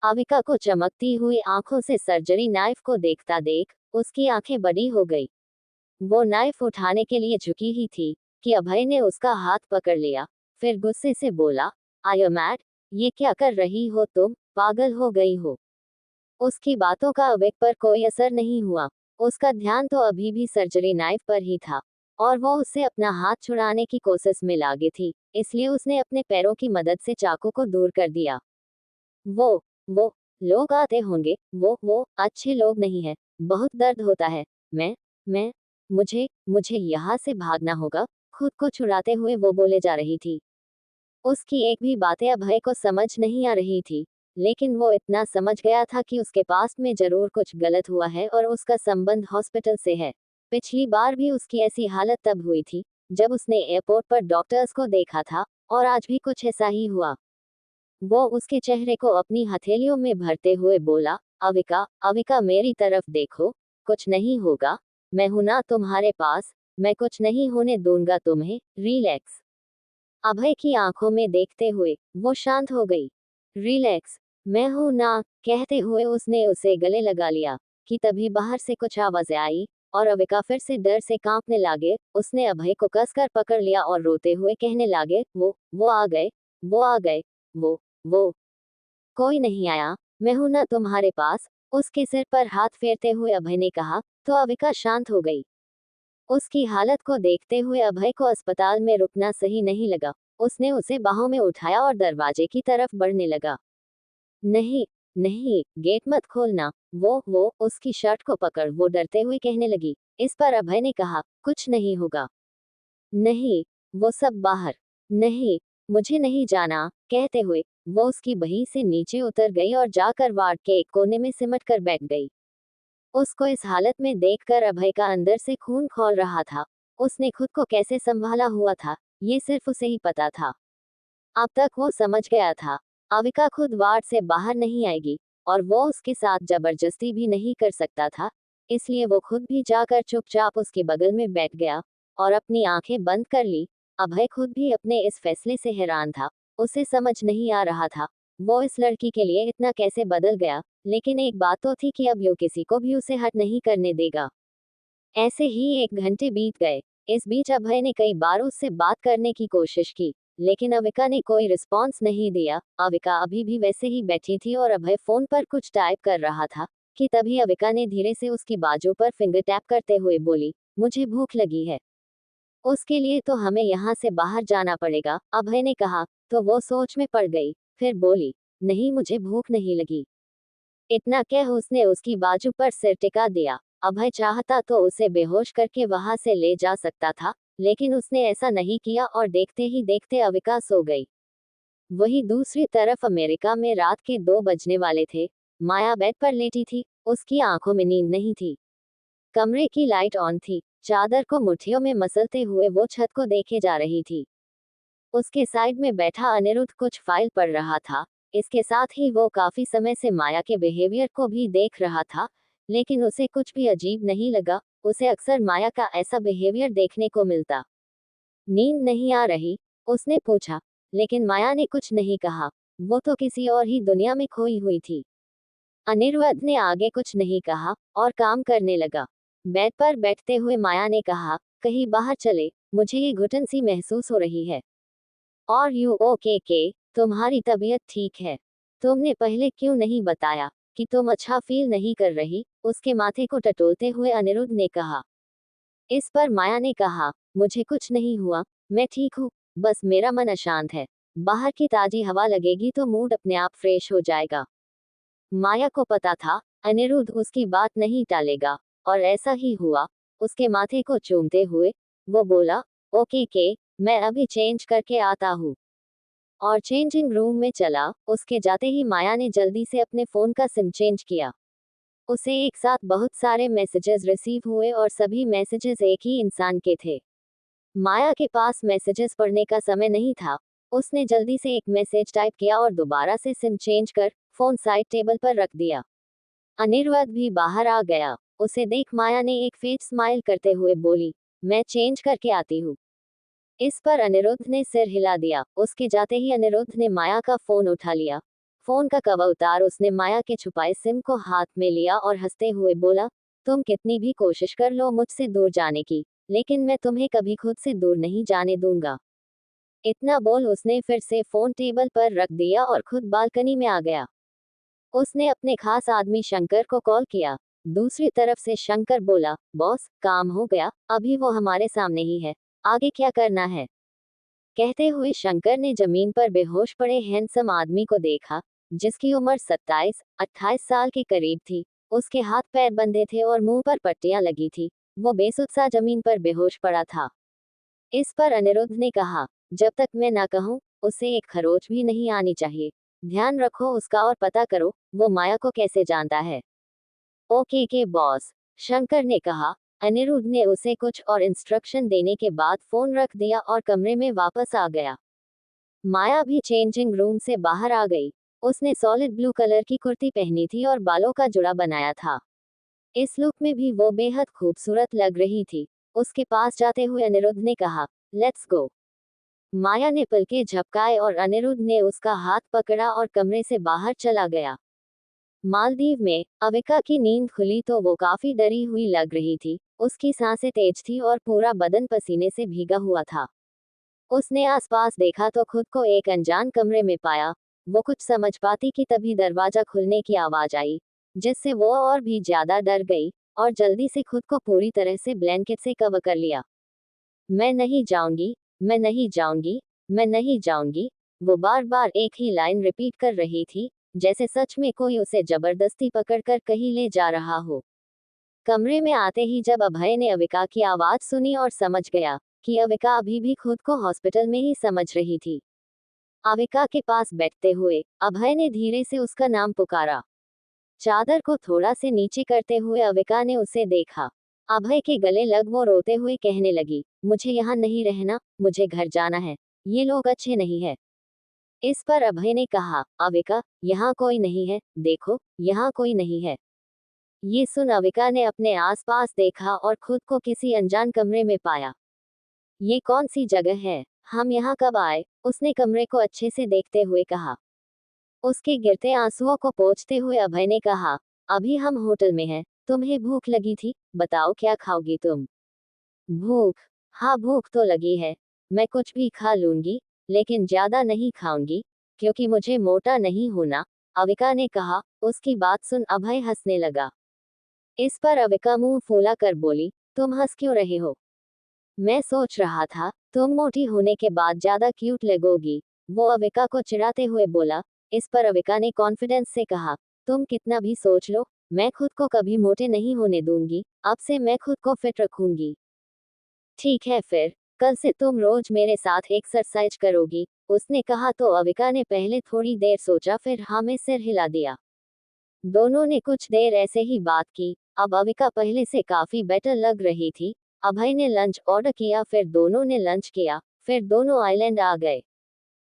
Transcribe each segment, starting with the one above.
अविका को चमकती हुई आंखों से सर्जरी नाइफ को देखता देख उसकी आंखें बड़ी हो गई। वो नाइफ उठाने के लिए झुकी ही थी कि अभय ने उसका हाथ पकड़ लिया। फिर गुस्से से बोला, आई एम मैड, ये क्या कर रही हो तुम, पागल हो गई हो। उसकी बातों का अविक पर कोई असर नहीं हुआ। उसका ध्यान तो अभी भी सर्जरी नाइफ पर ही था और वो उससे अपना हाथ छुड़ाने की कोशिश में लागी थी, इसलिए उसने अपने पैरों की मदद से चाकू को दूर कर दिया। वो लोग आते होंगे, वो अच्छे लोग नहीं है, बहुत दर्द होता है। मैं मुझे यहाँ से भागना होगा, खुद को छुड़ाते हुए वो बोले जा रही थी। उसकी एक भी बातें अभय को समझ नहीं आ रही थी, लेकिन वो इतना समझ गया था कि उसके पास में जरूर कुछ गलत हुआ है और उसका संबंध हॉस्पिटल से है। पिछली बार भी उसकी ऐसी हालत तब हुई थी जब उसने एयरपोर्ट पर डॉक्टर्स को देखा था, और आज भी कुछ ऐसा ही हुआ। वो उसके चेहरे को अपनी हथेलियों में भरते हुए बोला, अविका, अविका मेरी तरफ देखो, कुछ नहीं होगा, मैं हूं ना तुम्हारे पास, मैं कुछ नहीं होने दूंगा तुम्हें, रिलैक्स। अभय की आंखों में देखते हुए वो शांत हो गई। रिलैक्स, मैं हूं ना, कहते हुए उसने उसे गले लगा लिया कि तभी बाहर से कुछ आवाजें आई और अविका फिर से डर से कांपने लगे। उसने अभय को कसकर पकड़ लिया और रोते हुए कहने लगे, वो आ गए, वो आ गए, वो कोई नहीं आया, मैं हूं ना तुम्हारे पास। उसके सिर पर हाथ फेरते हुए अभय ने कहा, तो अविका शांत हो गई। उसकी हालत को देखते हुए अभय को अस्पताल में रुकना सही नहीं लगा। उसने उसे बाहों में उठाया और दरवाजे की तरफ बढ़ने लगा। नहीं, नहीं, गेट मत खोलना। वो उसकी शर्ट को पकड़ वो डरते हुए कहने लगी। इस पर अभय ने कहा, कुछ नहीं होगा। नहीं, वो सब बाहर। नहीं, मुझे नहीं जाना, कहते हुए वो उसकी बही से नीचे उतर गई और जाकर वार्ड के एक कोने में सिमट कर बैठ गई। उसको इस हालत में देखकर अभय का अंदर से खून खौल रहा था। उसने खुद को कैसे संभाला हुआ था, ये सिर्फ उसे ही पता था। अब तक वो समझ गया था, अविका खुद वार्ड से बाहर नहीं आएगी और वो उसके साथ जबरदस्ती भी नहीं कर सकता था। इसलिए वो खुद भी जाकर चुपचाप उसके बगल में बैठ गया और अपनी आंखें बंद कर ली। अभय खुद भी अपने इस फैसले से हैरान था। उसे समझ नहीं आ रहा था वो इस लड़की के लिए इतना कैसे बदल गया, लेकिन एक बात तो थी कि अब यो किसी को भी उसे हट नहीं करने देगा। ऐसे ही 1 घंटे बीत गए। इस बीच अभय ने कई बार उससे बात करने की कोशिश की, लेकिन अविका ने कोई रिस्पॉन्स नहीं दिया। अविका अभी भी वैसे ही बैठी थी और अभय फोन पर कुछ टाइप कर रहा था कि तभी अविका ने धीरे से उसकी बाजू पर फिंगर टैप करते हुए बोली, मुझे भूख लगी है। उसके लिए तो हमें यहाँ से बाहर जाना पड़ेगा, अभय ने कहा। तो वो सोच में पड़ गई, फिर बोली, नहीं मुझे भूख नहीं लगी। इतना कह उसने उसकी बाजू पर सिर टिका दिया। अभय चाहता तो उसे बेहोश करके वहां से ले जा सकता था, लेकिन उसने ऐसा नहीं किया और देखते ही देखते अविका सो गई। वही दूसरी तरफ अमेरिका में रात के 2 बजने वाले थे। माया बेड पर लेटी थी, उसकी आंखों में नींद नहीं थी। कमरे की लाइट ऑन थी। चादर को मुट्ठियों में मसलते हुए वो छत को देखे जा रही थी। उसके साइड में बैठा अनिरुद्ध कुछ फाइल पढ़ रहा था। इसके साथ ही वो काफी समय से माया के बिहेवियर को भी देख रहा था, लेकिन उसे कुछ भी अजीब नहीं लगा। उसे अक्सर माया का ऐसा बिहेवियर देखने को मिलता। नींद नहीं आ रही, उसने पूछा, लेकिन माया ने कुछ नहीं कहा। वो तो किसी और ही दुनिया में खोई हुई थी। अनिरुद्ध ने आगे कुछ नहीं कहा और काम करने लगा। बेड पर बैठते हुए माया ने कहा, कहीं बाहर चले, मुझे ये घुटन सी महसूस हो रही है। और यू ओके के, तुम्हारी तबीयत ठीक है? तुमने पहले क्यों नहीं बताया कि तुम अच्छा फील नहीं कर रही? उसके माथे को टटोलते हुए अनिरुद्ध ने कहा। इस पर माया ने कहा, मुझे कुछ नहीं हुआ, मैं ठीक हूँ, बस मेरा मन अशांत है। बाहर की ताजी हवा लगेगी तो मूड अपने आप फ्रेश हो जाएगा। माया को पता था अनिरुद्ध उसकी बात नहीं टालेगा, और ऐसा ही हुआ। उसके माथे को चूमते हुए वो बोला, ओके के, मैं अभी चेंज करके आता हूँ। और चेंजिंग रूम में चला। उसके जाते ही माया ने जल्दी से अपने फोन का सिम चेंज किया। उसे एक साथ बहुत सारे मैसेजेस रिसीव हुए और सभी मैसेजेस एक ही इंसान के थे। माया के पास मैसेजेस पढ़ने का समय नहीं था। उसने जल्दी से एक मैसेज टाइप किया और दोबारा से सिम चेंज कर फोन साइड टेबल पर रख दिया। अनिरुद्ध भी बाहर आ गया। उसे देख माया ने एक फेक स्माइल करते हुए बोली, मैं चेंज करके आती हूँ। इस पर अनिरुद्ध ने सिर हिला दिया। उसके जाते ही अनिरुद्ध ने माया का फोन उठा लिया। फोन का कवर उतार उसने माया के छुपाए सिम को हाथ में लिया और हंसते हुए बोला, तुम कितनी भी कोशिश कर लो मुझसे दूर जाने की, लेकिन मैं तुम्हें कभी खुद से दूर नहीं जाने दूंगा। इतना बोल उसने फिर से फोन टेबल पर रख दिया और खुद बालकनी में आ गया। उसने अपने खास आदमी शंकर को कॉल किया। दूसरी तरफ से शंकर बोला, बॉस काम हो गया, अभी वो हमारे सामने ही है, आगे क्या करना है। कहते हुए शंकर ने जमीन पर बेहोश पड़े हैंडसम आदमी को देखा, जिसकी उम्र 27-28 साल के करीब थी। उसके हाथ पैर बंधे थे और मुंह पर पट्टियां लगी थी। वो बेसुध जमीन पर बेहोश पड़ा था। इस पर अनिरुद्ध ने कहा, जब तक मैं ना कहूं, उसे एक खरोच भी नहीं आनी चाहिए। ध्यान रखो उसका और पता करो, वो माया को कैसे जानता है। ओके के बॉस, शंकर ने कहा। अनिरुद्ध ने उसे कुछ और इंस्ट्रक्शन देने के बाद फोन रख दिया और कमरे में वापस आ गया। माया भी चेंजिंग रूम से बाहर आ गई। उसने सॉलिड ब्लू कलर की कुर्ती पहनी थी और बालों का जुड़ा बनाया था। इस लुक में भी वो बेहद खूबसूरत लग रही थी। उसके पास जाते हुए अनिरुद्ध ने कहा, लेट्स गो। माया ने पलके झपकाए और अनिरुद्ध ने उसका हाथ पकड़ा और कमरे से बाहर चला गया। मालदीव में अविका की नींद खुली तो वो काफी डरी हुई लग रही थी। उसकी सांसें तेज थी और पूरा बदन पसीने से भीगा हुआ था। उसने आसपास देखा तो खुद को एक अनजान कमरे में पाया। वो कुछ समझ पाती कि तभी दरवाजा खुलने की आवाज आई, जिससे वो और भी ज्यादा डर गई और जल्दी से खुद को पूरी तरह से ब्लैंकेट से कवर कर लिया। मैं नहीं जाऊंगी, मैं नहीं जाऊंगी, मैं नहीं जाऊंगी। वो बार बार एक ही लाइन रिपीट कर रही थी, जैसे सच में कोई उसे जबरदस्ती पकड़कर कहीं ले जा रहा हो। कमरे में आते ही जब अभय ने अविका की आवाज सुनी और समझ गया कि अविका अभी भी खुद को हॉस्पिटल में ही समझ रही थी। अविका के पास बैठते हुए अभय ने धीरे से उसका नाम पुकारा। चादर को थोड़ा से नीचे करते हुए अविका ने उसे देखा। अभय के गले लग वो रोते हुए कहने लगी, मुझे यहाँ नहीं रहना, मुझे घर जाना है, ये लोग अच्छे नहीं है। इस पर अभय ने कहा, अविका, यहाँ कोई नहीं है, देखो, यहाँ कोई नहीं है। ये सुन अविका ने अपने आसपास देखा और खुद को किसी अनजान कमरे में पाया। ये कौन सी जगह है, हम यहाँ कब आए? उसने कमरे को अच्छे से देखते हुए कहा। उसके गिरते आंसुओं को पोंछते हुए अभय ने कहा, अभी हम होटल में हैं, तुम्हें भूख लगी थी, बताओ क्या खाओगी तुम? भूख? हाँ भूख तो लगी है, मैं कुछ भी खा लूंगी, लेकिन ज्यादा नहीं खाऊंगी, क्योंकि मुझे मोटा नहीं होना, अविका ने कहा। उसकी बात सुन अभय हंसने लगा। इस पर अविका मुंह फूला कर बोली, तुम हंस क्यों रहे हो? मैं सोच रहा था, तुम मोटी होने के बाद ज्यादा क्यूट लगोगी, वो अविका को चिढ़ाते हुए बोला। इस पर अविका ने कॉन्फिडेंस से कहा, तुम कितना भी सोच लो, मैं खुद को कभी मोटे नहीं होने दूंगी, अब से मैं खुद को फिट रखूंगी। ठीक है फिर, कल से तुम रोज मेरे साथ एक्सरसाइज करोगी, उसने कहा तो अविका ने पहले थोड़ी देर सोचा फिर हाँ में सिर हिला दिया। दोनों ने कुछ देर ऐसे ही बात की। अब अविका पहले से काफी बेटर लग रही थी। अभय ने लंच ऑर्डर किया, फिर दोनों ने लंच किया, फिर दोनों आइलैंड आ गए।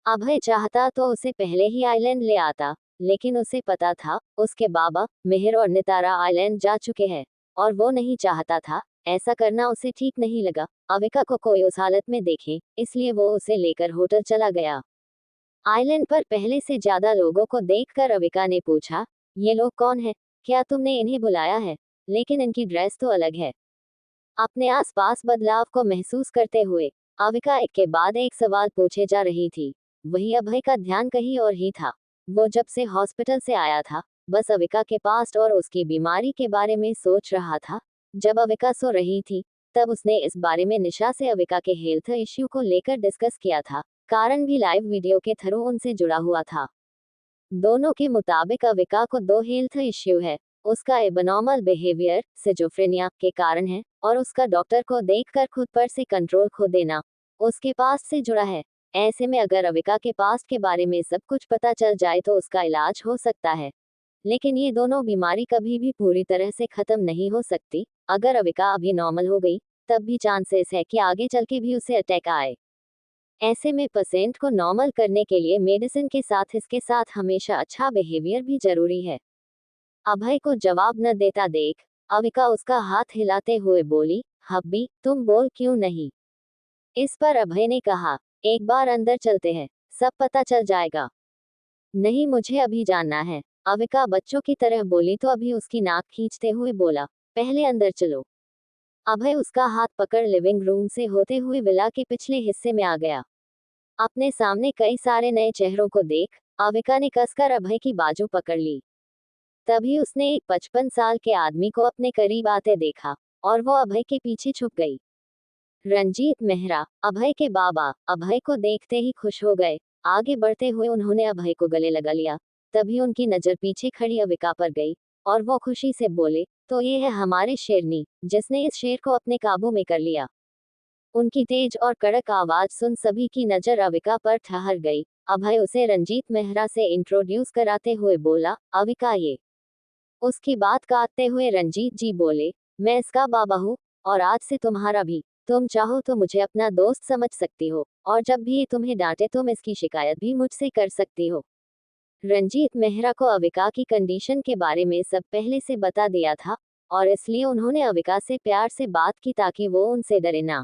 अभय चाहता तो उसे पहले ही आइलैंड ले आता, लेकिन उसे पता था उसके बाबा मिहिर और नितारा आइलैंड जा चुके हैं, और वो नहीं चाहता था, ऐसा करना उसे ठीक नहीं लगा अविका को कोई उस हालत में देखे, इसलिए वो उसे लेकर होटल चला गया। आइलैंड पर पहले से ज्यादा लोगों को देखकर अविका ने पूछा, ये लोग कौन है? क्या तुमने इन्हें बुलाया है? लेकिन इनकी ड्रेस तो अलग है। अपने आसपास बदलाव को महसूस करते हुए अविका एक के बाद एक सवाल पूछे जा रही थी। वही अभय का ध्यान कहीं और ही था। वो जब से हॉस्पिटल से आया था, बस अविका के पास्ट और उसकी बीमारी के बारे में सोच रहा था। जब अविका सो रही थी, तब उसने इस बारे में निशा से अविका के हेल्थ इश्यू को लेकर डिस्कस किया था। कारण भी लाइव वीडियो के थ्रू उनसे जुड़ा हुआ था। दोनों के मुताबिक अविका को दो हेल्थ इश्यू है। उसका एबनॉर्मल बिहेवियर सिजोफ्रेनिया के कारण है, और उसका डॉक्टर को देखकर खुद पर से कंट्रोल खो देना उसके पास्ट से जुड़ा है। ऐसे में अगर अविका के पास्ट के बारे में सब कुछ पता चल जाए तो उसका इलाज हो सकता है, लेकिन ये दोनों बीमारी कभी भी पूरी तरह से खत्म नहीं हो सकती। अगर अविका अभी नॉर्मल हो गई, तब भी चांसेस है कि आगे चल के भी उसे अटैक आए। ऐसे में पेशेंट को नॉर्मल करने के लिए मेडिसिन के साथ इसके साथ हमेशा अच्छा बिहेवियर भी जरूरी है। अभय को जवाब न देता देख अविका उसका हाथ हिलाते हुए बोली, हब्बी तुम बोल क्यों नहीं? इस पर अभय ने कहा, एक बार अंदर चलते हैं, सब पता चल जाएगा। नहीं, मुझे अभी जानना है। अविका बच्चों की तरह बोली तो अभी उसकी नाक खींचते हुए बोला, पहले अंदर चलो। अभय उसका हाथ पकड़ लिविंग रूम से होते हुए विला के पिछले हिस्से में आ गया। अपने सामने कई सारे नए चेहरों को देख अविका ने कसकर अभय की बाजू पकड़ ली। तभी उसने एक 55 साल के आदमी को अपने करीब आते देखा और वो अभय के पीछे छुप गई। रंजीत मेहरा, अभय के बाबा, अभय को देखते ही खुश हो गए। आगे बढ़ते हुए उन्होंने अभय को गले लगा लिया। तभी उनकी नजर पीछे खड़ी अविका पर गई और वो खुशी से बोले, तो ये है हमारे शेरनी, जिसने इस शेर को अपने काबू में कर लिया। उनकी तेज और कड़क आवाज सुन सभी की नजर अविका पर ठहर गई। अभय उसे रंजीत मेहरा से इंट्रोड्यूस कराते हुए बोला, अविका ये। उसकी बात काटते हुए रंजीत जी बोले, मैं इसका बाबा हूँ और आज से तुम्हारा भी। तुम चाहो तो मुझे अपना दोस्त समझ सकती हो और जब भी ये तुम्हें डांटे तुम इसकी शिकायत भी मुझसे कर सकती हो। रंजीत मेहरा को अविका की कंडीशन के बारे में सब पहले से बता दिया था और इसलिए उन्होंने अविका से प्यार से बात की ताकि वो उनसे डरे ना।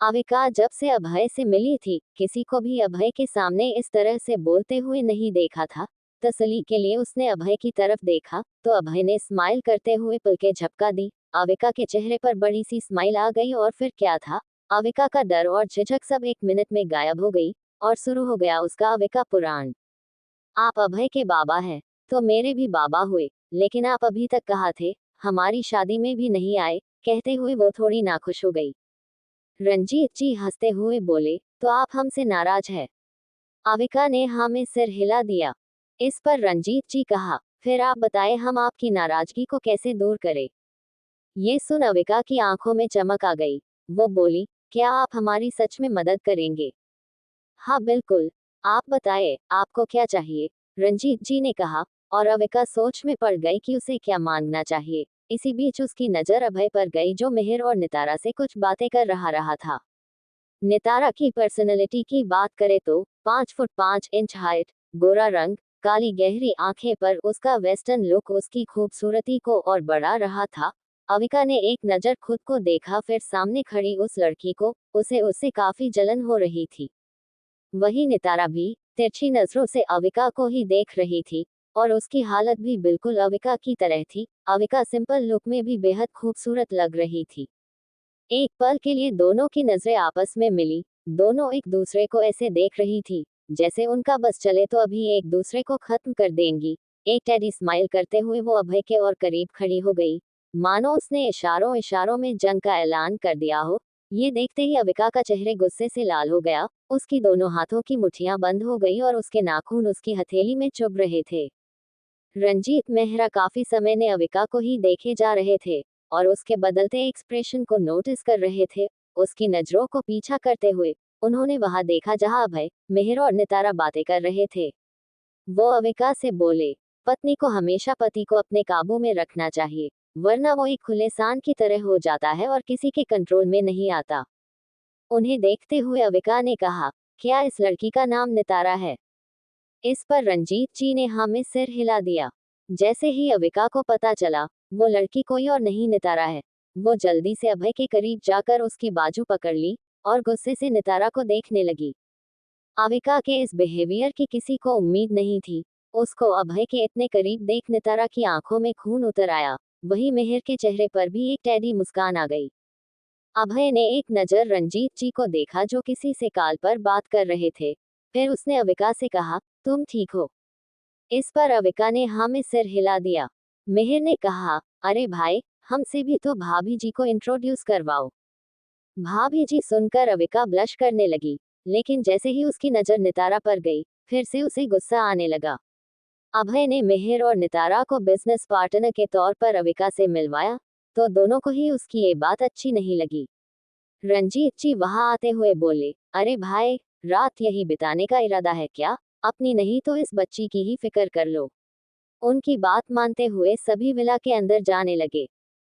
अविका जब से अभय से मिली थी, किसी को भी अभय के सामने इस तरह से बोलते हुए नहीं देखा था। तसल्ली के लिए उसने अभय की तरफ देखा तो अभय ने स्माइल करते हुए पलकें झपका दी। अविका के चेहरे पर बड़ी सी स्माइल आ गई और फिर क्या था, अविका का डर और झिझक सब एक मिनट में गायब हो गई और शुरू हो गया उसका अविका पुराण। आप अभय के बाबा हैं, तो मेरे भी बाबा हुए, लेकिन आप अभी तक कहाँ थे, हमारी शादी में भी नहीं आए। कहते हुए वो थोड़ी नाखुश हो गई। रंजीत जी हंसते हुए बोले, तो आप हमसे नाराज है। अविका ने हाँ में सिर हिला दिया। इस पर रंजीत जी कहा, फिर आप बताएं हम आपकी नाराजगी को कैसे दूर करें। ये सुन अविका की आंखों में चमक आ गई। वो बोली, क्या आप हमारी सच में मदद करेंगे? हाँ बिल्कुल। आप बताएं, आपको क्या चाहिए? रंजीत जी ने कहा और अविका सोच में पड़ गई कि उसे क्या मांगना चाहिए। इसी बीच उसकी नजर अभय पर गई जो मिहिर और नितारा से कुछ बातें कर रहा था। नितारा की पर्सनैलिटी की बात करें तो 5 फुट 5 इंच हाइट, गोरा रंग, काली गहरी आंखें पर उसका वेस्टर्न लुक उसकी खूबसूरती को और बढ़ा रहा था। अविका ने एक नजर खुद को देखा फिर सामने खड़ी उस लड़की को, उसे उससे काफी जलन हो रही थी। वही नितारा भी तिरछी नजरों से अविका को ही देख रही थी और उसकी हालत भी बिल्कुल अविका की तरह थी। अविका सिंपल लुक में भी बेहद खूबसूरत लग रही थी। एक पल के लिए दोनों की नजरें आपस में मिली। दोनों एक दूसरे को ऐसे देख रही थी जैसे उनका बस चले तो अभी एक दूसरे को खत्म कर देंगी। एक टेडी स्माइल करते हुए वो अभय के और करीब खड़ी हो गई, मानो उसने इशारों इशारों में जंग का ऐलान कर दिया हो। ये देखते ही अविका का चेहरे गुस्से से लाल हो गया। उसकी दोनों हाथों की मुट्ठियां बंद हो गई और उसके नाखून उसकी हथेली में चुभ रहे थे। रंजीत मेहरा काफी समय ने अविका को ही देखे जा रहे थे और उसके बदलते एक्सप्रेशन को नोटिस कर रहे थे। उसकी नजरों को पीछा करते हुए उन्होंने वहां देखा जहां अभय, मिहिर और नितारा बातें कर रहे थे। वो अविका से बोले, पत्नी को हमेशा पति को अपने काबू में रखना चाहिए, वरना वो एक खुले सांड की तरह हो जाता है और किसी के कंट्रोल में नहीं आता। उन्हें देखते हुए अविका ने कहा, क्या इस लड़की का नाम नितारा है? इस पर रंजीत जी ने हाँ में सिर हिला दिया। जैसे ही अविका को पता चला वो लड़की कोई और नहीं नितारा है, वो जल्दी से अभय के करीब जाकर उसकी बाजू पकड़ ली और गुस्से से नितारा को देखने लगी। अविका के इस बिहेवियर की किसी को उम्मीद नहीं थी। उसको अभय के इतने करीब देख नितारा की आंखों में खून उतर आया। वही मिहिर के चेहरे पर भी एक टैडी मुस्कान आ गई। अभय ने एक नजर रंजीत जी को देखा जो किसी से कॉल पर बात कर रहे थे। फिर उसने अविका से कहा, तुम ठीक हो? इस पर अविका ने हाँ में सिर हिला दिया। मिहिर ने कहा, अरे भाई, हमसे भी तो भाभी जी को इंट्रोड्यूस करवाओ। भाभी जी सुनकर अविका ब्लश करने लगी, लेकिन जैसे ही उसकी नजर नितारा पर गई, फिर से उसे गुस्सा आने लगा। अभय ने मिहिर और नितारा को बिजनेस पार्टनर के तौर पर अविका से मिलवाया, तो दोनों को ही उसकी ये बात अच्छी नहीं लगी। रंजीत जी वहां आते हुए बोले, अरे भाई, रात यही बिताने का इरादा है क्या? अपनी नहीं तो इस बच्ची की ही फिक्र कर लो। उनकी बात मानते हुए सभी विला के अंदर जाने लगे।